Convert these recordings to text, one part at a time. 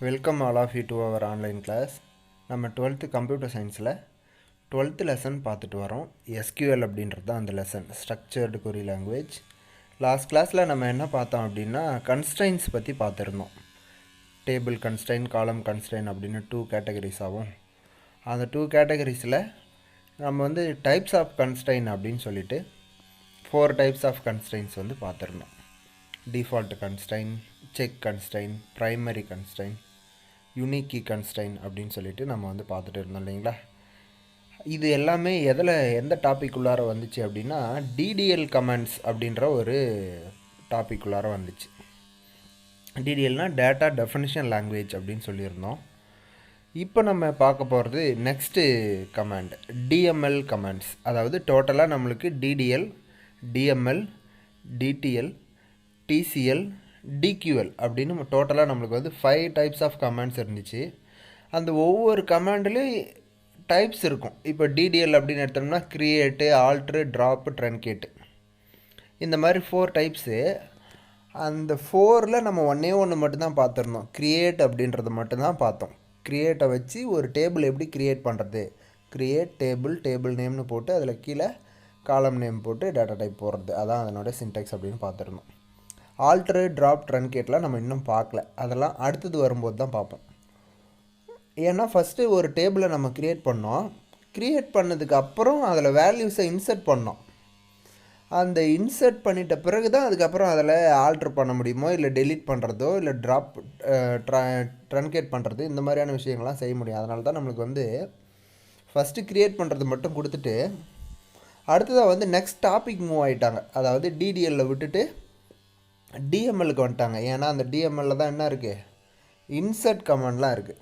Welcome all of you to our online class. நம்ம 12th computer சயின்ஸில் 12th lesson பார்த்துட்டு வரோம். எஸ்கியூஎல் அப்படின்றது தான் அந்த lesson, structured query language. Last கிளாஸில் நம்ம என்ன பார்த்தோம் அப்படின்னா கன்ஸ்ட்ரைன்ஸ் பற்றி பார்த்துருந்தோம். டேபிள் கன்ஸ்ட்ரைன், காலம் கன்ஸ்ட்ரைன் அப்படின்னு 2 கேட்டகரிஸ் ஆகும். அந்த 2 கேட்டகரிஸில் நம்ம வந்து டைப்ஸ் ஆஃப் கன்ஸ்ட்ரைன் அப்படின்னு சொல்லிட்டு 4 டைப்ஸ் ஆஃப் கன்ஸ்ட்ரைன்ஸ் வந்து பார்த்துருந்தோம். Default constraint, check constraint, primary constraint, unique key constraint அப்படின்னு சொல்லிட்டு நம்ம வந்து பார்த்துட்டு இருந்தோம் இல்லைங்களா. இது எல்லாமே எந்த டாபிக் உள்ளார வந்துச்சு அப்படின்னா டிடிஎல் கமெண்ட்ஸ் அப்படின்ற ஒரு டாபிக் உள்ளார வந்துச்சு. டிடிஎல்னால் டேட்டா டெஃபினிஷன் லாங்குவேஜ் அப்படின்னு சொல்லியிருந்தோம். இப்போ நம்ம பார்க்க போகிறது நெக்ஸ்ட்டு கமாண்ட், டிஎம்எல் கமாண்ட்ஸ். அதாவது டோட்டலாக நம்மளுக்கு DDL, DML, DDL, TCL, DQL அப்படின்னு டோட்டலாக நம்மளுக்கு வந்து 5 டைப்ஸ் ஆஃப் கமாண்ட்ஸ் இருந்துச்சு. அந்த ஒவ்வொரு கமாண்ட்லேயும் டைப்ஸ் இருக்கும். இப்போ டிடிஎல் அப்படின்னு எடுத்தோம்னா கிரியேட்டு, ஆல்ட்ரு, ட்ராப்பு, ட்ரன்கேட்டு, இந்த மாதிரி 4 டைப்ஸு. அந்த 4ல் நம்ம ஒன்று மட்டும்தான் பார்த்துருந்தோம். கிரியேட் அப்படின்றத மட்டும்தான் பார்த்தோம். கிரியேட்டை வச்சு ஒரு டேபிள் எப்படி கிரியேட் பண்ணுறது, கிரியேட் டேபிள், டேபிள் நேம்னு போட்டு அதில் கீழே காலம் நேம் போட்டு டேட்டா டைப் போடுறது, அதான் அதனோட சின்டெக்ஸ் அப்படின்னு பார்த்துருந்தோம். ஆல்ட்ரு, ட்ராப், ட்ரன்கேட்லாம் நம்ம இன்னும் பார்க்கல, அதெல்லாம் அடுத்தது வரும்போது தான் பார்ப்போம். ஏன்னா ஃபஸ்ட்டு ஒரு டேபிளை நம்ம க்ரியேட் பண்ணோம். க்ரியேட் பண்ணதுக்கு அப்புறம் அதில் வேல்யூஸை இன்சர்ட் பண்ணோம். அந்த இன்சர்ட் பண்ணிட்ட பிறகு தான் அதுக்கப்புறம் அதில் ஆல்ட்ரு பண்ண முடியுமோ, இல்லை டெலீட் பண்ணுறதோ, இல்லை ட்ராப், ட்ரன்கேட் பண்ணுறது, இந்த மாதிரியான விஷயங்கள்லாம் செய்ய முடியும். அதனால தான் நம்மளுக்கு வந்து ஃபஸ்ட்டு க்ரியேட் பண்ணுறது மட்டும் கொடுத்துட்டு அடுத்ததாக வந்து நெக்ஸ்ட் டாபிக் மூவ் ஆகிட்டாங்க. அதாவது டிடிஎல்ல விட்டுட்டு டிஎம்எல்லுக்கு வந்துட்டாங்க. ஏன்னா அந்த டிஎம்எல்ல தான் என்ன இருக்குது, இன்சர்ட் கமாண்ட்லாம் இருக்குது.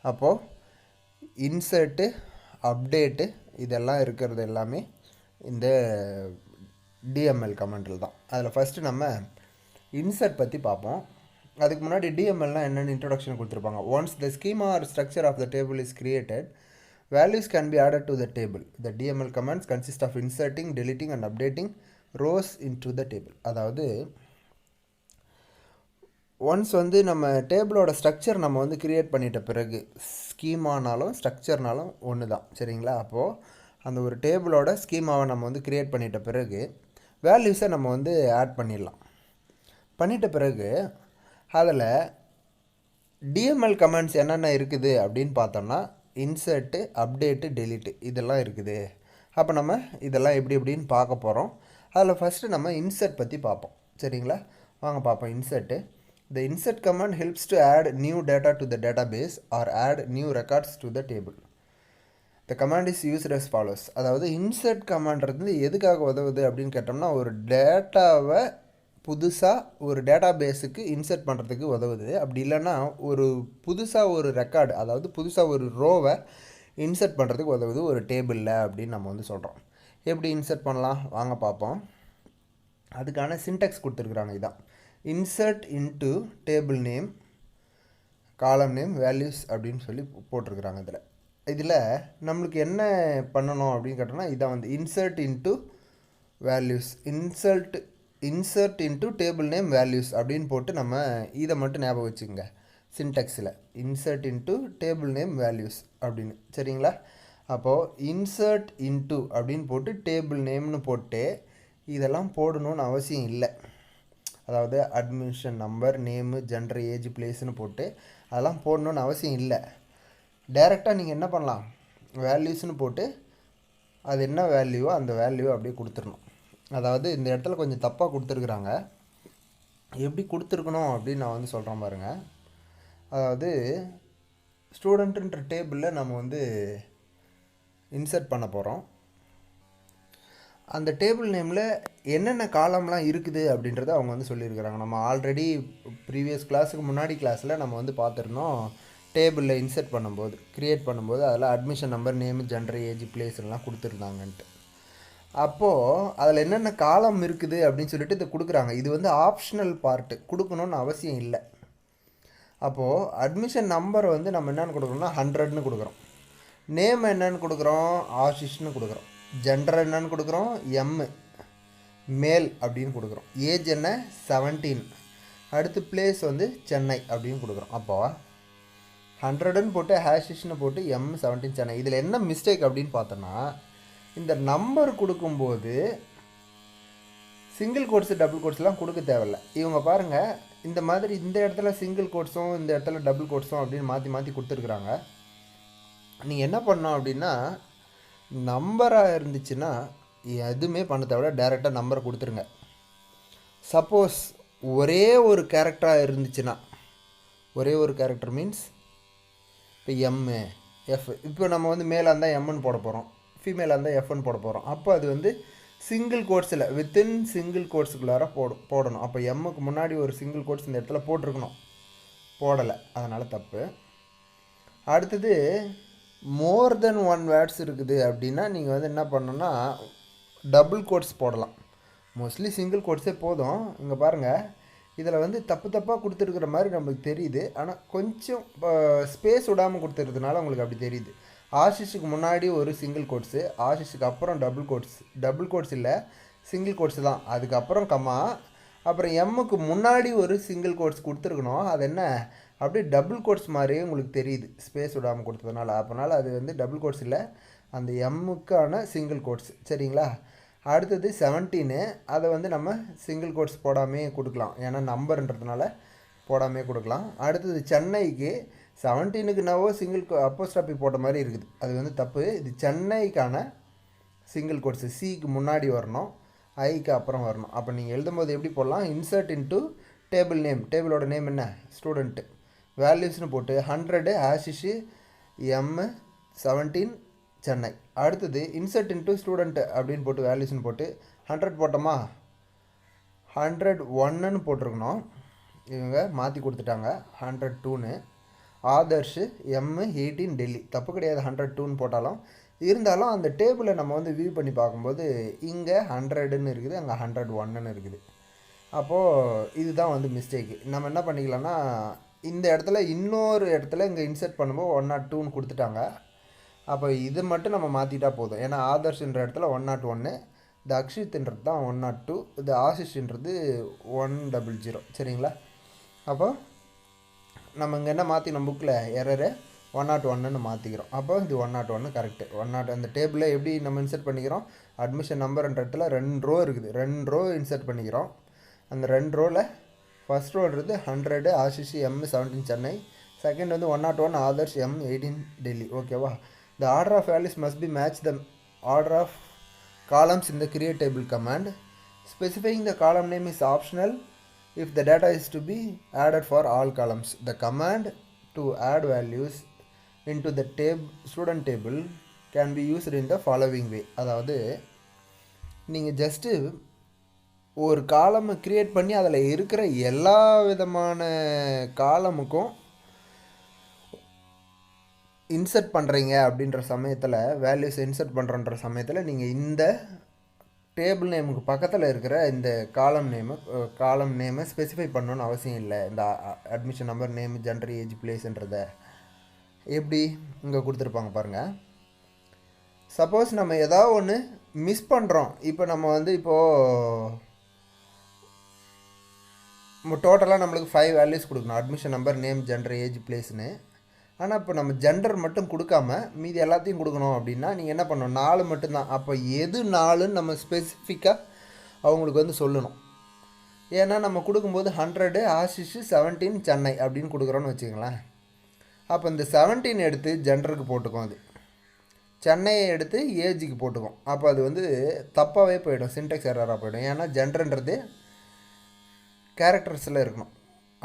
அப்போது இன்சர்ட்டு, அப்டேட்டு இதெல்லாம் இருக்கிறது எல்லாமே இந்த டிஎம்எல் கமாண்டில் தான். அதில் ஃபஸ்ட்டு நம்ம இன்சர்ட் பற்றி பார்ப்போம். அதுக்கு முன்னாடி டிஎம்எல்னால் என்னென்னு இன்ட்ரொடக்ஷன் கொடுத்துருப்பாங்க. Once the schema or structure of the table is created, values can be added to the table. The DML commands consist of inserting, deleting and updating rows into the table. அதாவது once வந்து நம்ம டேபிளோட structure நம்ம வந்து create பண்ணிட்ட பிறகு, ஸ்கீமானாலும் ஸ்ட்ரக்சர்னாலும் ஒன்று தான், சரிங்களா. அப்போது அந்த ஒரு டேபிளோட ஸ்கீமாவை நம்ம வந்து க்ரியேட் பண்ணிட்ட பிறகு வேல்யூஸை நம்ம வந்து ஆட் பண்ணிடலாம். பண்ணிட்ட பிறகு அதில் டிஎம்எல் கமெண்ட்ஸ் என்னென்ன இருக்குது அப்படின்னு பார்த்தோம்னா இன்சர்ட்டு, அப்டேட்டு, டெலிட்டு இதெல்லாம் இருக்குது. அப்போ நம்ம இதெல்லாம் எப்படின்னு பார்க்க போகிறோம். அதில் ஃபஸ்ட்டு நம்ம இன்சர்ட் பற்றி பார்ப்போம், சரிங்களா. வாங்க பார்ப்போம். Insert, the insert command helps to add new data to the database or add new records to the table. The command is used as follows. அதாவது இன்சர்ட் கமாண்ட்றது எதுக்காக உதவுது அப்படின்னு கேட்டோம்னா ஒரு டேட்டாவை புதுசாக ஒரு டேட்டா பேஸுக்கு இன்சர்ட் பண்ணுறதுக்கு உதவுது. அப்படி இல்லைன்னா ஒரு புதுசாக ஒரு ரெக்கார்டு, அதாவது புதுசாக ஒரு ரோவை இன்சர்ட் பண்ணுறதுக்கு உதவுது ஒரு டேபிளில் அப்படின்னு நம்ம வந்து சொல்கிறோம். எப்படி இன்சர்ட் பண்ணலாம் வாங்க பார்ப்போம். அதுக்கான சின்டெக்ஸ் கொடுத்துருக்குறாங்க. இதான் இன்சர்ட் இன்டு டேபிள் நேம், காலம் நேம், வேல்யூஸ் அப்படின்னு சொல்லி போட்டிருக்கிறாங்க. இதில் நம்மளுக்கு என்ன பண்ணணும் அப்படின்னு கேட்டோம்னா இதான் வந்து insert into values, insert into table name values அப்படின்னு போட்டு நம்ம இதை மட்டும் ஞாபகம் வச்சுக்கோங்க. சின்டெக்ஸில் insert into table name values அப்படின்னு, சரிங்களா. அப்போது இன்சர்ட் இன்டு அப்படின்னு போட்டு டேபிள் நேம்னு போட்டு இதெல்லாம் போடணும்னு அவசியம் இல்லை. அதாவது admission number, name, gender, age, பிளேஸ்னு போட்டு அதெல்லாம் போடணுன்னு அவசியம் இல்லை. டைரெக்டாக நீங்கள் என்ன பண்ணலாம், வேல்யூஸ்னு போட்டு அது என்ன வேல்யூவோ அந்த வேல்யூவை அப்படியே கொடுத்துடணும். அதாவது இந்த இடத்துல கொஞ்சம் தப்பாக கொடுத்துருக்குறாங்க. எப்படி கொடுத்துருக்கணும் அப்படின்னு நான் வந்து சொல்கிறேன் பாருங்கள். அதாவது ஸ்டூடெண்ட்டுன்ற டேபிளில் நம்ம வந்து இன்சர்ட் பண்ண போகிறோம். அந்த டேபிள் நேமில் என்னென்ன காலம்லாம் இருக்குது அப்படின்றத அவங்க வந்து சொல்லியிருக்கிறாங்க. நம்ம ஆல்ரெடி ப்ரீவியஸ் கிளாஸுக்கு முன்னாடி கிளாஸில் நம்ம வந்து பார்த்துருந்தோம். டேபிளில் இன்சர்ட் பண்ணும்போது, க்ரியேட் பண்ணும்போது அதில் admission number, name, gender, age, place எல்லாம் கொடுத்துருந்தாங்கன்ட்டு. அப்போது அதில் என்னென்ன காலம் இருக்குது அப்படின்னு சொல்லிட்டு இதை கொடுக்குறாங்க. இது வந்து ஆப்ஷனல் பார்ட்டு, கொடுக்கணுன்னு அவசியம் இல்லை. அப்போது அட்மிஷன் நம்பர் வந்து நம்ம என்னென்னு கொடுக்குறோம்னா 100ன்னு கொடுக்குறோம். நேம் என்னென்னு கொடுக்குறோம், ஆஷிஷ்னு கொடுக்குறோம். ஜெண்டர் என்னன்னு கொடுக்குறோம், மேல் அப்படின்னு கொடுக்குறோம். ஏஜ் என்ன 17. அடுத்து பிளேஸ் வந்து சென்னை அப்படின்னு கொடுக்குறோம். அப்போ 100ன்னு போட்டு ஹேஷிஷ்னு போட்டு M17 சென்னை. இதில் என்ன மிஸ்டேக் அப்படின்னு பார்த்தோன்னா, இந்த நம்பர் கொடுக்கும்போது சிங்கிள் கோட்ஸு டபுள் கோட்ஸ்லாம் கொடுக்க தேவையில்ல. இவங்க பாருங்கள், இந்த மாதிரி இந்த இடத்துல சிங்கிள் கோட்ஸும் இந்த இடத்துல டபுள் கோட்ஸும் அப்படின்னு மாற்றி மாற்றி கொடுத்துருக்குறாங்க. நீங்கள் என்ன பண்ணோம் அப்படின்னா, நம்பராக இருந்துச்சுன்னா எதுவுமே பண்ண தேவை, டைரெக்டாக நம்பரை கொடுத்துருங்க. சப்போஸ் ஒரே ஒரு கேரக்டராக இருந்துச்சுன்னா, ஒரே ஒரு கேரக்டர் மீன்ஸ் இப்போ எம்மு எஃப், இப்போ நம்ம வந்து மேலாக இருந்தால் எம்முன்னு போட போகிறோம், ஃபீமேலாக இருந்தால் எஃப்னு போட போகிறோம். அப்போ அது வந்து சிங்கிள் கோட்ஸில் வித்தின் சிங்கிள் கோட்ஸுக்குள்ளார போடணும். அப்போ எம்முக்கு முன்னாடி ஒரு சிங்கிள் கோட்ஸ் இந்த இடத்துல போட்டிருக்கணும், போடலை, அதனால் தப்பு. அடுத்தது மோர் தென் 1 வேர்ட்ஸ் இருக்குது அப்படின்னா நீங்கள் வந்து என்ன பண்ணணுன்னா டபுள் கோட்ஸ் போடலாம். மோஸ்ட்லி சிங்கிள் கோட்ஸே போதும். இங்கே பாருங்கள், இதில் வந்து தப்பாக கொடுத்துருக்குற மாதிரி நம்மளுக்கு தெரியுது, ஆனால் கொஞ்சம் ஸ்பேஸ் விடாமல் கொடுத்துருக்கிறதுனால உங்களுக்கு அப்படி தெரியுது. ஆஷிஷுக்கு முன்னாடி ஒரு சிங்கிள் கோட்ஸு, ஆஷிஷுக்கு அப்புறம் டபுள் கோட்ஸ் இல்லை, சிங்கிள் கோட்ஸ் தான், அதுக்கப்புறம் கம்மா, அப்புறம் எம்முக்கு முன்னாடி ஒரு சிங்கிள் கோட்ஸ் கொடுத்துருக்கணும். அது என்ன அப்படியே டபுள் கோட்ஸ் மாதிரியே உங்களுக்கு தெரியுது ஸ்பேஸ் விடாமல் கொடுத்ததுனால. அப்போனால அது வந்து டபுள் கோட்ஸ் இல்லை, அந்த எம்முக்கான சிங்கிள் கோட்ஸ். சரிங்களா? அடுத்தது 17, அதை வந்து நம்ம சிங்கிள் கோட்ஸ் போடாமே கொடுக்கலாம், ஏன்னா நம்பர்ன்றதுனால போடாமே கொடுக்கலாம். அடுத்தது சென்னைக்கு 17க்கு நாவோ சிங்கிள் அப்போஸ்ட்ராபி போட்ட மாதிரி இருக்குது, அது வந்து தப்பு. இது சென்னைக்கான சிங்கிள் கோட்ஸு, சிக்கு முன்னாடி வரணும், ஐக்கு அப்புறம் வரணும். அப்போ நீங்கள் எழுதும்போது எப்படி போடலாம், இன்சர்ட் இன்ட்டு டேபிள் நேம், டேபிளோட நேம் என்ன, ஸ்டூடெண்ட்டு, வேல்யூஸ்னு போட்டு 100 ஆஷிஷு M17 சென்னை. அடுத்தது இன்சர்ட் இன்ட்டு ஸ்டூடெண்ட்டு அப்படின்னு போட்டு வேல்யூஸ்னு போட்டு 100 போட்டோமா, 101ன்னு போட்டிருக்கணும், இவங்க மாற்றி கொடுத்துட்டாங்க 102ன்னு. ஆதர்ஷு M18 டெல்லி, தப்பு கிடையாது 102ன்னு போட்டாலும். இருந்தாலும் அந்த டேபிளை நம்ம வந்து வியூ பண்ணி பார்க்கும்போது இங்கே 100ன்னு இருக்குது, அங்கே 101ன்னு இருக்குது. அப்போது இதுதான் வந்து மிஸ்டேக்கு. நம்ம என்ன பண்ணிக்கலாம்னா, இந்த இடத்துல இன்னொரு இடத்துல இங்கே இன்சர்ட் பண்ணும்போது 102ன்னு கொடுத்துட்டாங்க. அப்போ இது மட்டும் நம்ம மாற்றிட்டா போதும், ஏன்னா ஆதர்ஷ்ன்ற இடத்துல 101, இந்த அக்ஷித்ன்றது தான் 102, இது ஆஷிஷ்ன்றது 100. சரிங்களா? அப்போ நம்ம இங்கே என்ன மாற்றினோம், புக்கில் எரரு 101ன்னு மாற்றிக்கிறோம். அப்போ இது 101 கரெக்டு. 100 அந்த டேபிளில் எப்படி நம்ம இன்சர்ட் பண்ணிக்கிறோம், அட்மிஷன் நம்பர்ன்ற இடத்துல 2 ரோ இருக்குது, 2 ரோ இன்சர்ட் பண்ணிக்கிறோம். அந்த 2 ரோவில் ஃபஸ்ட் ரோன்றது 100 ஆஷிஷ் M17 சென்னை, செகண்ட் வந்து 101 ஆதர்ஷ் M18 டெல்லி. ஓகேவா? The order of values must be match the order of columns in the create table command. Specifying the column name is optional if the data is to be added for all columns. The command to add values into the student table can be used in the following way. அதாவது நீங்கள் just ஒரு காலமை create பண்ணி அதில் இருக்கிற எல்லா விதமான காலமுக்கும் insert பண்ணுறீங்க அப்படின்ற சமயத்தில், வேல்யூஸ் இன்சர்ட் பண்ணுறன்ற சமயத்தில் நீங்கள் இந்த டேபிள் நேமுக்கு பக்கத்தில் இருக்கிற இந்த காலம் நேமை ஸ்பெசிஃபை பண்ணணுன்னு அவசியம் இல்லை. இந்த admission number, name, gender, age, பிளேஸ்ன்றதை எப்படி இங்கே கொடுத்துருப்பாங்க பாருங்கள். சப்போஸ் நம்ம ஏதாவது ஒன்று மிஸ் பண்ணுறோம், இப்போ நம்ம வந்து இப்போது டோட்டலாக நம்மளுக்கு 5 வேல்யூஸ் கொடுக்கணும், admission number, name, gender, age, பிளேஸ்னு. ஆனால் இப்போ நம்ம ஜெண்டர் மட்டும் கொடுக்காம மீதி எல்லாத்தையும் கொடுக்கணும் அப்படின்னா நீங்கள் என்ன பண்ணணும், 4 மட்டும்தான். அப்போ எது 4ன்னு நம்ம ஸ்பெசிஃபிக்காக அவங்களுக்கு வந்து சொல்லணும். ஏன்னா நம்ம கொடுக்கும்போது 100 ஆஷிஷ் 17 சென்னை அப்படின்னு கொடுக்குறோன்னு வச்சுக்கங்களேன். அப்போ இந்த 17 எடுத்து ஜெண்டருக்கு போட்டுக்கும், அது சென்னையை எடுத்து ஏஜுக்கு போட்டுக்கும். அப்போ அது வந்து தப்பாகவே போயிடும், சின்டெக்ஸ் எரராக போயிடும். ஏன்னா ஜெண்டர்ன்றது கேரக்டர்ஸில் இருக்கணும்,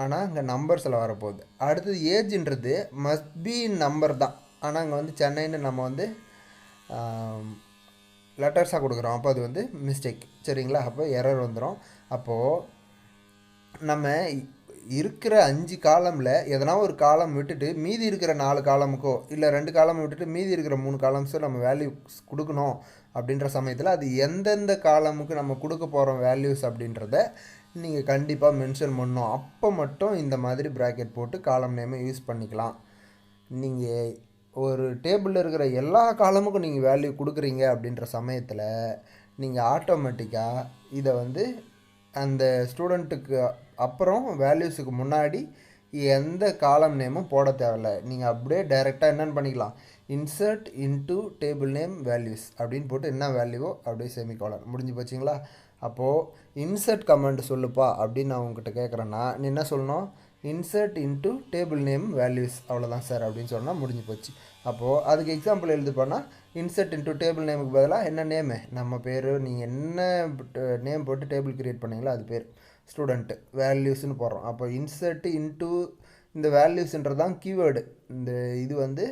ஆனால் இங்கே நம்பர்ஸில் வரப்போகுது. அடுத்தது ஏஜ்ன்றது மஸ்ட் பி நம்பர் தான், ஆனால் இங்கே வந்து சென்னைன்னு நம்ம வந்து லெட்டர்ஸாக கொடுக்குறோம். அப்போ அது வந்து மிஸ்டேக். சரிங்களா? அப்போ எரர் வந்துடும். அப்போது நம்ம இருக்கிற 5 காலமில் எதனா ஒரு காலம் விட்டுட்டு மீதி இருக்கிற 4 காலமுக்கோ இல்லை 2 காலம் விட்டுட்டு மீதி இருக்கிற 3 காலம்ஸோ நம்ம வேல்யூஸ் கொடுக்கணும். அப்படின்ற சமயத்தில் அது எந்தெந்த காலமுக்கு நம்ம கொடுக்க போகிறோம் வேல்யூஸ் அப்படின்றத நீங்கள் கண்டிப்பாக மென்ஷன் பண்ணணும். அப்போ மட்டும் இந்த மாதிரி ப்ராக்கெட் போட்டு காலம் நேமை யூஸ் பண்ணிக்கலாம். நீங்கள் ஒரு டேபிளில் இருக்கிற எல்லா காலமுக்கும் நீங்கள் வேல்யூ கொடுக்குறீங்க அப்படின்ற சமயத்தில் நீங்கள் ஆட்டோமேட்டிக்காக இதை வந்து அந்த ஸ்டூடெண்ட்டுக்கு அப்புறம் வேல்யூஸுக்கு முன்னாடி எந்த காலம் நேமும் போட தேவையில்ல. நீங்கள் அப்படியே டைரெக்டாக என்னென்னு பண்ணிக்கலாம், insert into table name values அப்படின்னு போட்டு என்ன வேல்யூவோ அப்படியே செமிகோலன் முடிஞ்சு போச்சிங்களா. அப்போது இன்சர்ட் கமெண்ட் சொல்லுப்பா அப்படின்னு நான் உங்ககிட்ட கேட்குறேன்னா நீ என்ன சொல்லணும், insert into table name values, அவ்வளோதான் சார் அப்படின்னு சொன்னால் முடிஞ்சு போச்சு. அப்போது அதுக்கு எக்ஸாம்பிள் எழுதுப்போனா இன்சர்ட் இன்டு டேபிள் நேமுக்கு பதிலாக என்ன நேமு, நம்ம பேர், நீங்கள் என்ன நேம் போட்டு டேபிள் க்ரியேட் பண்ணீங்களோ அது பேர், ஸ்டூடெண்ட்டு வேல்யூஸ்னு போடுறோம். அப்போ இன்சர்ட் இன்டு இந்த வேல்யூஸ்ன்றது தான் கீவேர்டு, இந்த இது வந்து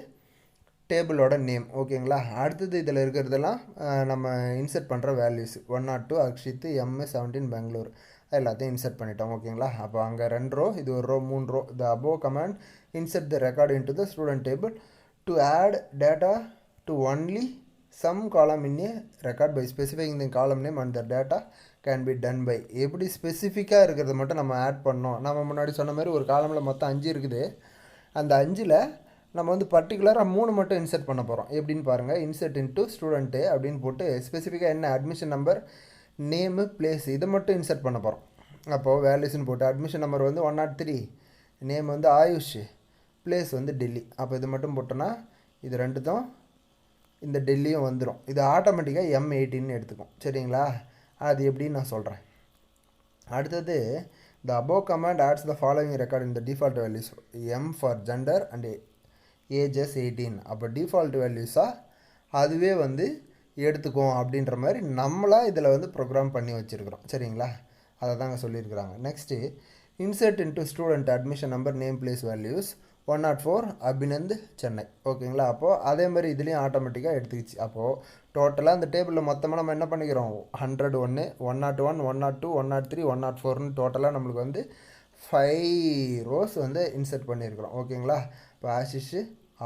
டேபிளோட நேம். ஓகேங்களா. அடுத்தது இதில் இருக்கிறதெல்லாம் நம்ம இன்சர்ட் பண்ணுற வேல்யூஸ் 102 அக்ஷித் M17 பெங்களூர் எல்லாத்தையும் இன்சர்ட் பண்ணிட்டோம். ஓகேங்களா. அப்போ அங்கே 2 ரோ, இது ஒரு row, 3 row. The above command insert the record into the student table to add data to only some column in a record by specifying the column name and the data can be done by. எப்படி ஸ்பெசிஃபிக்காக இருக்கிறத மட்டும் நம்ம add பண்ணோம். நம்ம முன்னாடி சொன்ன மாதிரி ஒரு காலமில் மொத்தம் 5 இருக்குது. அந்த 5ல் நம்ம வந்து பர்டிகுலராக 3 மட்டும் இன்சர்ட் பண்ண போகிறோம். எப்படின்னு பாருங்கள், இன்சர்ட் இன்ட்டு ஸ்டூடெண்ட்டு அப்படின்னு போட்டு ஸ்பெசிஃபிக்காக என்ன அட்மிஷன் நம்பர், நேமு, பிளேஸ் இதை மட்டும் இன்சர்ட் பண்ண போகிறோம். அப்போது வேல்யூஸ்னு போட்டு அட்மிஷன் நம்பர் வந்து 103, நேம் வந்து ஆயுஷ், பிளேஸ் வந்து டெல்லி. அப்போ இது மட்டும் போட்டோன்னா இது 2 தான், இந்த டெல்லியும் வந்துடும். இது ஆட்டோமேட்டிக்காக M18 எடுத்துக்கும். சரிங்களா. அது எப்படின்னு நான் சொல்கிறேன். அடுத்தது the above command adds the following record in the default values M for gender and ages 18. அப்போ டிஃபால்ட் வேல்யூஸாக அதுவே வந்து எடுத்துக்கும் அப்படின்ற மாதிரி நம்மளாக இதில் வந்து ப்ரோக்ராம் பண்ணி வச்சுருக்குறோம். சரிங்களா. அதை தாங்க சொல்லியிருக்கிறாங்க. Next insert into student admission number name place values 104 Abhinand Chennai. ஓகேங்களா. அப்போது அதே மாதிரி இதுலேயும் ஆட்டோமேட்டிக்காக எடுத்துக்கிச்சு. அப்போது டோட்டலாக அந்த டேபிளில் மொத்தமாக நம்ம என்ன பண்ணிக்கிறோம், 101, 101, 102, 103, 104ன்னு டோட்டலாக நம்மளுக்கு வந்து 5 ரோஸ் வந்து இன்சர்ட் பண்ணியிருக்கிறோம். ஓகேங்களா. இப்போ ஆஷிஷ்,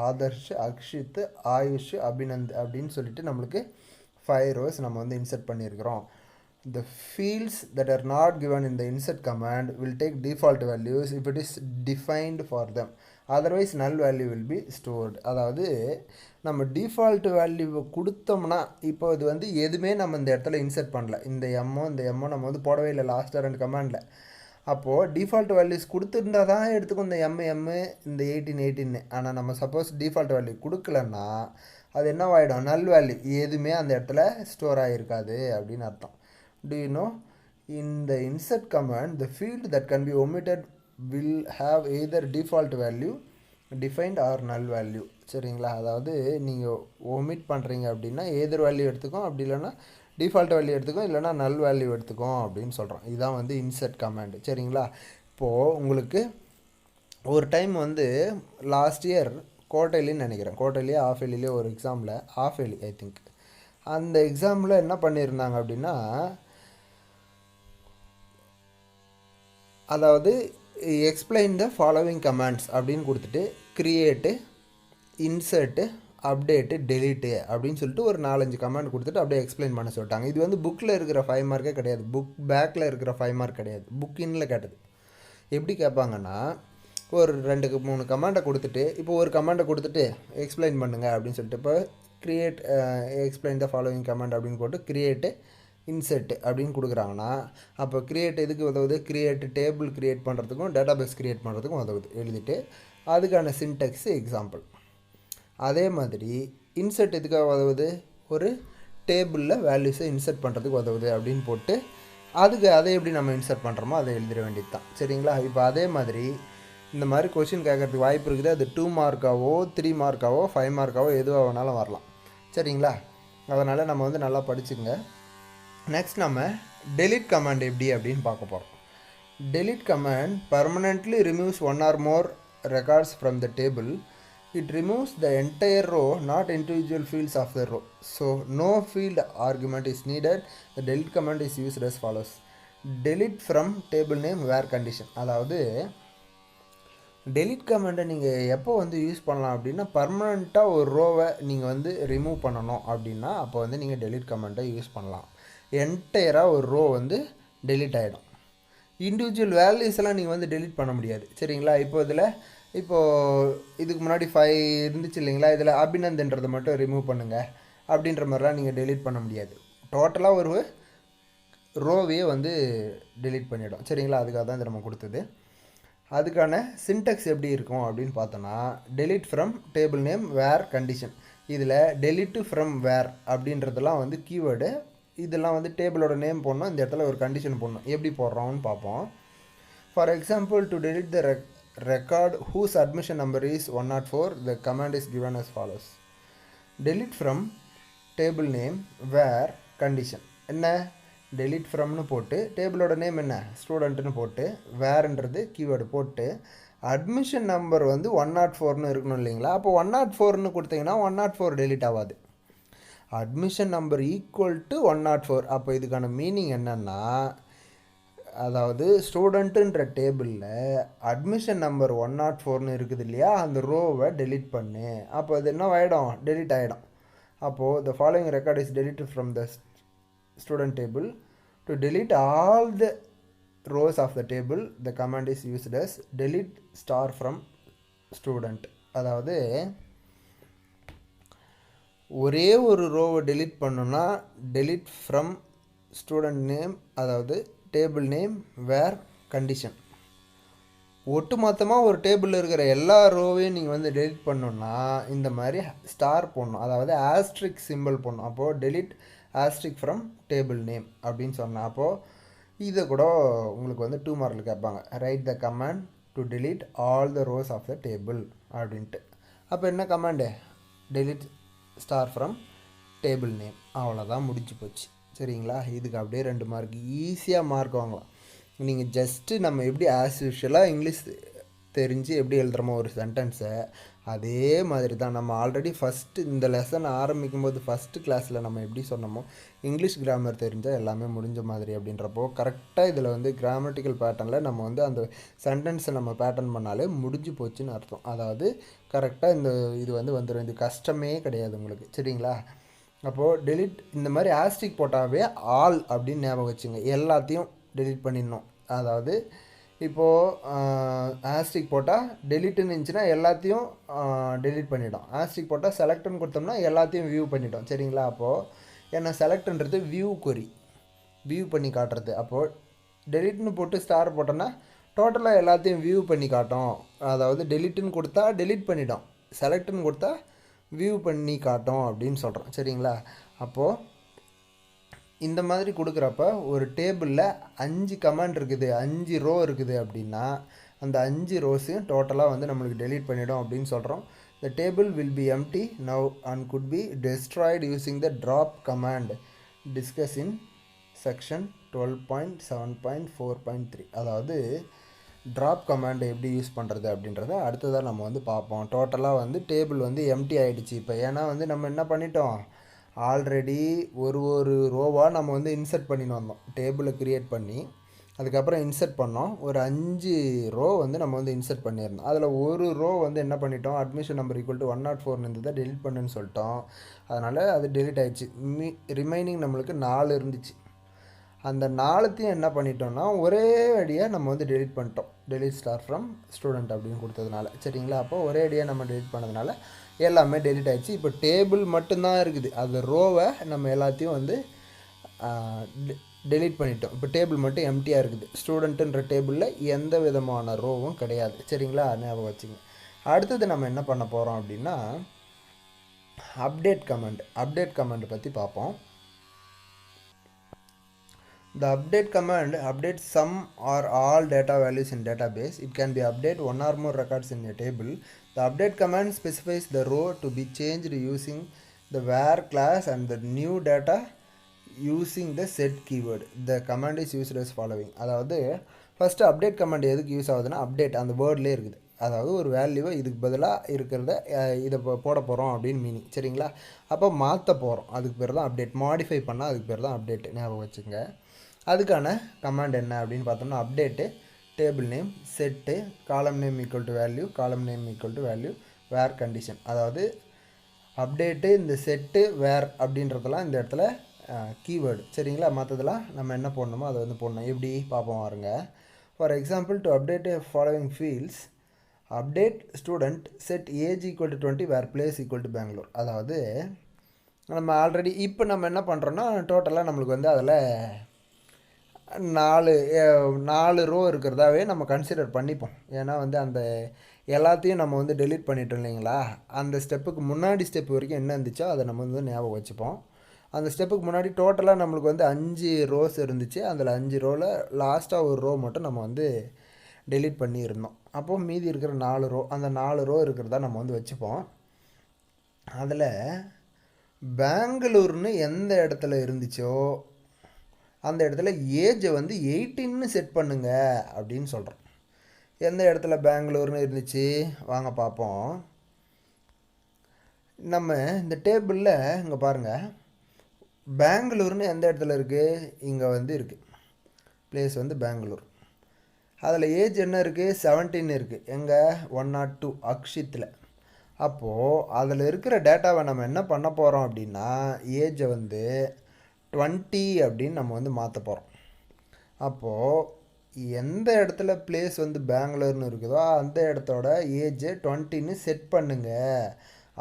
ஆதர்ஷ், அக்ஷித், ஆயுஷ், அபிநந்த் அப்படின்னு சொல்லிட்டு நம்மளுக்கு 5 ரோஸ் நம்ம வந்து இன்சர்ட் பண்ணியிருக்கிறோம். The fields that are not given in the insert command will take default values if it is defined for them. Otherwise null value will be stored. அதாவது நம்ம டிஃபால்ட் வேல்யூவை கொடுத்தோம்னா, இப்போ இது வந்து எதுவுமே நம்ம இந்த இடத்துல இன்சர்ட் பண்ணல, இந்த எம்மோ நம்ம வந்து போடவே இல்லை லாஸ்ட்டாக 2 கமாண்டில். அப்போது டிஃபால்ட் வேல்யூஸ் கொடுத்துருந்தா தான் எடுத்துக்கும் இந்த எம்மு இந்த 18. ஆனால் நம்ம சப்போஸ் டிஃபால்ட் வேல்யூ கொடுக்கலன்னா அது என்னவாயிடும், நல் வேல்யூ, எதுவுமே அந்த இடத்துல ஸ்டோர் ஆகிருக்காது அப்படின்னு அர்த்தம். Do you know, in the insert command the field that can be omitted will have either default value defined or null value. சரிங்களா. அதாவது நீங்கள் ஒமிட் பண்ணுறீங்க அப்படின்னா ஏதர் வேல்யூ எடுத்துக்கும், அப்படி இல்லைன்னா டிஃபால்ட் வேல்யூ எடுத்துக்கும், இல்லைனா நல் வேல்யூ எடுத்துக்கும் அப்படின்னு சொல்கிறோம். இதுதான் வந்து இன்சர்ட் கமாண்டு. சரிங்களா. இப்போது உங்களுக்கு ஒரு டைம் வந்து லாஸ்ட் இயர் கோட்டையிலின்னு நினைக்கிறேன், கோட்டையிலேயே ஆஃப் எலிலே ஒரு எக்ஸாமில், ஆஃப் எலி ஐ திங்க், அந்த எக்ஸாமில் என்ன பண்ணியிருந்தாங்க அப்படின்னா, அதாவது எக்ஸ்பிளைன் த ஃபாலோவிங் கமாண்ட்ஸ் அப்படின்னு கொடுத்துட்டு க்ரியேட்டு, இன்சர்ட்டு, அப்டேட்டு, டெலீட்டு அப்படின்னு சொல்லிட்டு ஒரு 4-5 கமாண்ட் கொடுத்துட்டு அப்படியே எக்ஸ்பிளைன் பண்ண சொல்லிட்டாங்க. இது வந்து புக்கில் இருக்கிற 5 மார்க்கே கிடையாது, புக் பேக்கில் இருக்கிற 5 மார்க் கிடையாது, புக் இன்னில் கேட்டது. எப்படி கேட்பாங்கன்னா, ஒரு 2-3 கமாண்டை கொடுத்துட்டு இப்போ ஒரு கமாண்டை கொடுத்துட்டு எக்ஸ்பிளைன் பண்ணுங்கள் அப்படின்னு சொல்லிட்டு, இப்போ create explain the following command அப்படின்னு போட்டு க்ரியேட்டு, இன்செர்ட் அப்படின்னு கொடுக்குறாங்கன்னா, அப்போ க்ரியேட் எதுக்கு உதவுது, க்ரியேட் டேபிள் க்ரியேட் பண்ணுறதுக்கும் டேட்டாபேஸ் க்ரியேட் பண்ணுறதுக்கும் உதவுது. எழுதிட்டு அதுக்கான சின்டெக்ஸு எக்ஸாம்பிள். அதே மாதிரி இன்செர்ட் எதுக்காக உதவுது, ஒரு டேபிளில் வேல்யூஸை இன்செர்ட் பண்ணுறதுக்கு உதவுது அப்படின்னு போட்டு அதை எப்படி நம்ம இன்செர்ட் பண்ணுறோமோ அதை எழுதிட வேண்டியது தான். சரிங்களா. இப்போ அதே மாதிரி இந்த மாதிரி கொஷின் கேட்குறதுக்கு வாய்ப்பு இருக்குது. அது 2 மார்க்காவோ 3 மார்க்காவோ 5 மார்க்காவோ எதுவாக வேணாலும் வரலாம். சரிங்களா. அதனால் நம்ம வந்து நல்லா படிச்சுங்க. நெக்ஸ்ட் நம்ம delete கமாண்ட் எப்படி அப்படின்னு பார்க்க போகிறோம். delete command permanently removes 1 or more records from the table. It removes the entire row, not individual fields of the row. So no field argument is needed. The delete command is used as follows. delete from table name where condition. அதாவது delete கமாண்டை நீங்கள் எப்போ வந்து use பண்ணலாம் அப்படின்னா, பர்மனெண்ட்டாக ஒரு ரோவை நீங்கள் வந்து ரிமூவ் பண்ணணும் அப்படின்னா அப்போ வந்து நீங்கள் delete கமாண்டை யூஸ் பண்ணலாம். என்டையராக ஒரு ரோ வந்து டெலீட் ஆகிடும். இண்டிவிஜுவல் வேல்யூஸ் எல்லாம் நீங்கள் வந்து டெலீட் பண்ண முடியாது. சரிங்களா. இப்போது இதுக்கு முன்னாடி 5 இருந்துச்சு இல்லைங்களா, இதில் அபிநந்தன்றதை மட்டும் ரிமூவ் பண்ணுங்கள் அப்படின்ற மாதிரிலாம் நீங்கள் டெலீட் பண்ண முடியாது. டோட்டலாக ஒரு ரோவையே வந்து டெலீட் பண்ணிவிடும். சரிங்களா. அதுக்காக தான் இது நம்ம கொடுத்தது. அதுக்கான சின்டெக்ஸ் எப்படி இருக்கும் அப்படின்னு பார்த்தோன்னா delete from table name where condition. இதில் delete ஃப்ரம் வேர் அப்படின்றதெல்லாம் வந்து கீவேர்டு. இதெல்லாம் வந்து டேபிளோட நேம் போடணும், இந்த இடத்துல ஒரு கண்டிஷன் போடணும். எப்படி போடுறோம்னு பார்ப்போம். For example to delete the record whose admission number is 104, the command is given as follows. delete from table name where condition. என்ன delete fromனு போட்டு டேபிளோட நேம் என்ன ஸ்டூடெண்ட்னு போட்டு வேர்ன்றது கீவேர்டு போட்டு அட்மிஷன் நம்பர் வந்து 104ன்னு இருக்கணும் இல்லைங்களா. அப்போ 104ன்னு கொடுத்தீங்கன்னா 104 delete ஆகாது. Admission number equal to 104. அப்போ இதுக்கான மீனிங் என்னென்னா, அதாவது ஸ்டூடெண்ட்டுன்ற டேபிளில் அட்மிஷன் நம்பர் 104ன்னு இருக்குது இல்லையா, அந்த ரோவை delete பண்ணு. அப்போ அது என்ன ஆகிடும், delete ஆகிடும். அப்போது the following record is deleted from the student table. To delete all the rows of the table, the command is used as delete star from student. அதாவது ஒரே ஒரு ரோவை delete பண்ணணும்னா delete from student name, அதாவது table name where condition. ஒட்டு மொத்தமாக ஒரு டேபிளில் இருக்கிற எல்லா ரோவையும் நீங்கள் வந்து delete பண்ணணுன்னா இந்த மாதிரி ஸ்டார் போடணும், அதாவது ஆஸ்ட்ரிக் சிம்பிள் போடணும். அப்போது delete ஆஸ்ட்ரிக் ஃப்ரம் டேபிள் நேம் அப்படின்னு சொன்னால் அப்போது இதை கூட உங்களுக்கு வந்து 2 மார்க்கில் கேட்பாங்க. Write the command to delete all the rows of the table அப்படின்ட்டு. அப்போ என்ன command, delete star from table name. அவ்வளோதான், முடிஞ்சு போச்சு. சரிங்களா, இதுக்கு அப்படியே 2 மார்க் ஈஸியாக மார்க் வாங்கலாம். நீங்கள் ஜஸ்ட்டு நம்ம எப்படி ஆஸ் யூஷுவலாக இங்கிலீஷ் தெரிஞ்சு எப்படி எழுதுகிறோமோ ஒரு சென்டென்ஸை, அதே மாதிரி தான் நம்ம ஆல்ரெடி ஃபஸ்ட்டு இந்த லெசன் ஆரம்பிக்கும் போது ஃபஸ்ட்டு கிளாஸில் நம்ம எப்படி சொன்னோமோ இங்கிலீஷ் கிராமர் தெரிஞ்சால் எல்லாமே முடிஞ்ச மாதிரி அப்படின்றப்போ கரெக்டாக இதில் வந்து கிராமட்டிக்கல் பேட்டர்னில் நம்ம வந்து அந்த சென்டென்ஸை நம்ம பேட்டர்ன் பண்ணாலே முடிஞ்சு போச்சுன்னு அர்த்தம். அதாவது கரெக்டாக இது வந்து வந்துடும், இது கஷ்டமே கிடையாது உங்களுக்கு. சரிங்களா, அப்போது delete இந்த மாதிரி ஆஸ்ட்ரிக் போட்டாவே ஆல் அப்படின்னு ஞாபகம் வச்சுங்க, எல்லாத்தையும் delete பண்ணிடணும். அதாவது இப்போது ஆஸ்ட்ரிக் போட்டால் டெலிட்டுன்னு இருந்துச்சுன்னா எல்லாத்தையும் delete பண்ணிவிடும். ஆஸ்ட்ரிக் போட்டால் செலக்ட்னு கொடுத்தோம்னா எல்லாத்தையும் வியூ பண்ணிவிடும். சரிங்களா, அப்போது ஏன்னா செலக்ட்ன்றது வியூ கொரி, வியூ பண்ணி காட்டுறது. அப்போது டெலிட்னு போட்டு ஸ்டார் போட்டோன்னா டோட்டலாக எல்லாத்தையும் வியூ பண்ணி காட்டும். அதாவது டெலிட்டுன்னு கொடுத்தா delete பண்ணிவிடும், செலக்ட்னு கொடுத்தா வியூ பண்ணி காட்டும் அப்படின்னு சொல்கிறோம். சரிங்களா, அப்போது இந்த மாதிரி கொடுக்குறப்ப ஒரு டேபிளில் 5 கமாண்ட் இருக்குது, 5 ரோ இருக்குது அப்படின்னா அந்த 5 ரோஸையும் டோட்டலாக வந்து நம்மளுக்கு delete பண்ணிடும் அப்படின்னு சொல்கிறோம். The table will be empty now and could be destroyed using the drop command discussed in section 12.7.4.3. அதாவது ட்ராப் கமாண்ட் எப்படி யூஸ் பண்ணுறது அப்படின்றத அடுத்ததாக நம்ம வந்து பார்ப்போம். டோட்டலாக வந்து டேபிள் வந்து எம்டி ஆகிடுச்சு இப்போ. ஏன்னா வந்து நம்ம என்ன பண்ணிட்டோம், ஆல்ரெடி ஒரு ரோவாக நம்ம வந்து இன்சர்ட் பண்ணின்னு வந்தோம். டேபிளை க்ரியேட் பண்ணி அதுக்கப்புறம் இன்சர்ட் பண்ணோம். ஒரு 5 ரோ வந்து நம்ம வந்து இன்சர்ட் பண்ணியிருந்தோம். அதில் ஒரு ரோ வந்து என்ன பண்ணிட்டோம், அட்மிஷன் நம்பர் ஈக்குவல் டு 104 இருந்ததை delete பண்ணுன்னு சொல்லிட்டோம். அதனால் அது delete ஆகிடுச்சு. ரிமைனிங் நம்மளுக்கு 4 இருந்துச்சு. அந்த 4த்தையும் என்ன பண்ணிட்டோம்னா ஒரே அடியாக நம்ம வந்து delete பண்ணிட்டோம். delete ஸ்டார் ஃப்ரம் ஸ்டூடெண்ட் அப்படின்னு கொடுத்ததுனால. சரிங்களா, அப்போ ஒரே அடியாக நம்ம delete பண்ணதுனால எல்லாமே delete ஆகிடுச்சு. இப்போ டேபிள் மட்டும்தான் இருக்குது, அந்த ரோவை நம்ம எல்லாத்தையும் வந்து delete பண்ணிட்டோம். இப்போ டேபிள் மட்டும் எம்டியாக இருக்குது. ஸ்டூடெண்ட்டுன்ற டேபிளில் எந்த விதமான ரோவும் கிடையாது. சரிங்களா, ஞாபகம் வச்சுங்க. அடுத்தது நம்ம என்ன பண்ண போகிறோம் அப்படின்னா அப்டேட் கமாண்ட் பற்றி பார்ப்போம். The update command updates some or all data values in database. It can be update one or more records in a table. The update command specifies the row to be changed using the where class and the new data using the set keyword. The command is used as following. அதாவது first update command எதுக்கு use ஆகுதுன்னா update அந்த வேர்ட்லேயே இருக்குது. அதாவது ஒரு வேல்யூவை இதுக்கு பதிலாக இருக்கிறத இதை போட போகிறோம் அப்படின்னு மீனிங். சரிங்களா, அப்போ மாற்ற போகிறோம், அதுக்கு பேர் தான் அப்டேட். மாடிஃபை பண்ணால் அதுக்கு பேர் தான் அப்டேட், ஞாபகம் வச்சுங்க. அதுக்கான கமாண்ட் என்ன அப்படின்னு பார்த்தோம்னா update table name set column name equal to value column name equal to value where condition. அதாவது அப்டேட்டு இந்த செட்டு வேர் அப்படின்றதெல்லாம் இந்த இடத்துல கீவேர்டு. சரிங்களா, மற்றதெல்லாம் நம்ம என்ன போடணுமோ அதை வந்து போடணும். எப்படி பார்ப்போம் வாருங்க. For example to update following fields update student set age equal to 20 where place equal to Bangalore. அதாவது நம்ம ஆல்ரெடி இப்போ நம்ம என்ன பண்ணுறோன்னா டோட்டலாக நம்மளுக்கு வந்து அதில் நாலு ரோ இருக்கிறதாவே நம்ம கன்சிடர் பண்ணிப்போம். ஏன்னா வந்து அந்த எல்லாத்தையும் நம்ம வந்து டெலீட் பண்ணிட்டோம் இல்லைங்களா, அந்த ஸ்டெப்புக்கு முன்னாடி ஸ்டெப் வரைக்கும் என்ன இருந்துச்சோ அதை நம்ம வந்து ஞாபகம் வச்சுப்போம். அந்த ஸ்டெப்புக்கு முன்னாடி டோட்டலாக நம்மளுக்கு வந்து 5 ரோஸ் இருந்துச்சு. அதில் 5 ரோவில் லாஸ்ட்டாக ஒரு ரோ மட்டும் நம்ம வந்து டெலீட் பண்ணியிருந்தோம். அப்போது மீதி இருக்கிற 4 ரோ, அந்த 4 ரோ இருக்கிறதா நம்ம வந்து வச்சுப்போம். அதில் பெங்களூர்னு எந்த இடத்துல இருந்துச்சோ அந்த இடத்துல ஏஜை வந்து 18ன்னு செட் பண்ணுங்க அப்படின்னு சொல்கிறோம். எந்த இடத்துல பெங்களூர்னு இருந்துச்சு வாங்க பார்ப்போம். நம்ம இந்த டேபிளில் இங்கே பாருங்கள், பெங்களூர்னு எந்த இடத்துல இருக்குது, இங்கே வந்து இருக்குது பிளேஸ் வந்து பெங்களூர். அதில் ஏஜ் என்ன இருக்குது, 17 இருக்குது. எங்கே 102 அக்ஷித்தில். அப்போது அதில் இருக்கிற டேட்டாவை நம்ம என்ன பண்ண போகிறோம் அப்படின்னா ஏஜை வந்து 20 அப்படின்னு நம்ம வந்து மாற்ற போகிறோம். அப்போது எந்த இடத்துல பிளேஸ் வந்து பெங்களூர்னு இருக்குதோ அந்த இடத்தோட ஏஜை 20ன்னு செட் பண்ணுங்க.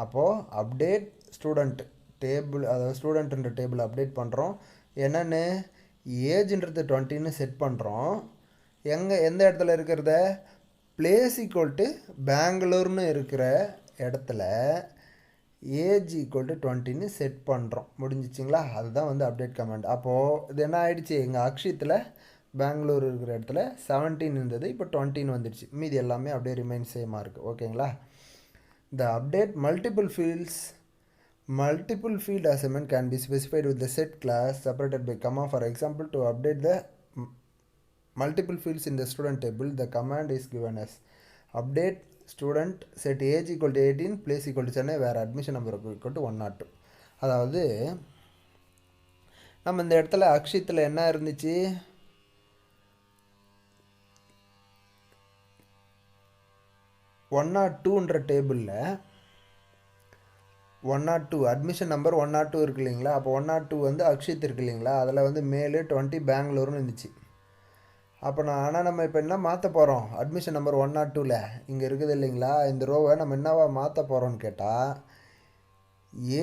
அப்போது அப்டேட் ஸ்டூடெண்ட் டேபிள், அதாவது ஸ்டூடெண்ட்ன்ற டேபிள் அப்டேட் பண்ணுறோம். என்னென்னு ஏஜ்ன்றது 20ன்னு செட் பண்ணுறோம். எந்த இடத்துல இருக்கிறத பிளேஸ் ஈக்குவல் டு பெங்களூர்னு இருக்கிற இடத்துல ஏஜ் ஈக்குவல் டு 20ன்னு செட் பண்ணுறோம். முடிஞ்சிச்சிங்களா? அதுதான் வந்து அப்டேட் கமாண்ட். அப்போது இது என்ன ஆகிடுச்சு, எங்கள் அக்ஷயத்தில் பெங்களூர் இருக்கிற இடத்துல 17 இருந்தது, இப்போ 20ன்னு வந்துடுச்சு. மீதி எல்லாமே அப்படியே ரிமைன் சேமாக இருக்குது. ஓகேங்களா? The update multiple field assignment can be specified with the set class separated by comma. For example, to update the multiple fields in the student table, the command is given as update student set age equal to 18 place equal to Chennai where admission number equal to 102. அதாவது நம்ம இந்த இடத்துல அக்ஷயத்தில் என்ன இருந்துச்சு, 102ன்ற டேபிளில் 102 admission number 102 இருக்கு இல்லைங்களா. அப்போ 102 வந்து அக்ஷித் இருக்கு இல்லைங்களா, அதில் வந்து மேலு 20 பெங்களூர்னு இருந்துச்சு. அப்போ நம்ம இப்போ என்ன மாற்ற போகிறோம், அட்மிஷன் நம்பர் 102ல் இங்கே இருக்குது இல்லைங்களா, இந்த ரோவை நம்ம என்னவா மாற்ற போகிறோம்னு கேட்டால்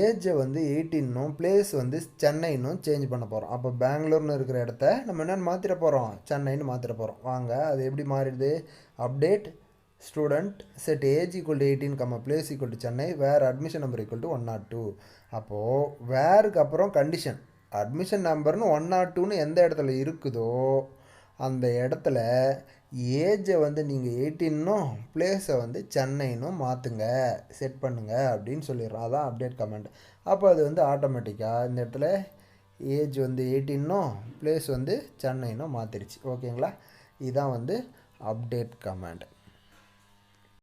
ஏஜை வந்து 18னும் பிளேஸ் வந்து சென்னைன்னும் சேஞ்ச் பண்ண போகிறோம். அப்போ பெங்களூர்னு இருக்கிற இடத்த நம்ம என்னென்னு மாற்றிட போகிறோம், சென்னைன்னு மாற்றிட போகிறோம். வாங்க அது எப்படி மாறிடுது, update student set age equal to 18, place equal to Chennai where admission number equal to 102. அப்போது வேருக்கு அப்புறம் கண்டிஷன் அட்மிஷன் நம்பர்னு 102ன்னு எந்த இடத்துல இருக்குதோ அந்த இடத்துல ஏஜை வந்து நீங்கள் 18னும் பிளேஸை வந்து சென்னைன்னும் மாற்றுங்க, செட் பண்ணுங்க அப்படின்னு சொல்லிடுறோம். அதான் அப்டேட் கமெண்ட். அப்போ அது வந்து ஆட்டோமேட்டிக்காக இந்த இடத்துல ஏஜ் வந்து 18னும் பிளேஸ் வந்து சென்னைன்னும் மாற்றிடுச்சு. ஓகேங்களா? இதுதான் வந்து அப்டேட் கமெண்ட்.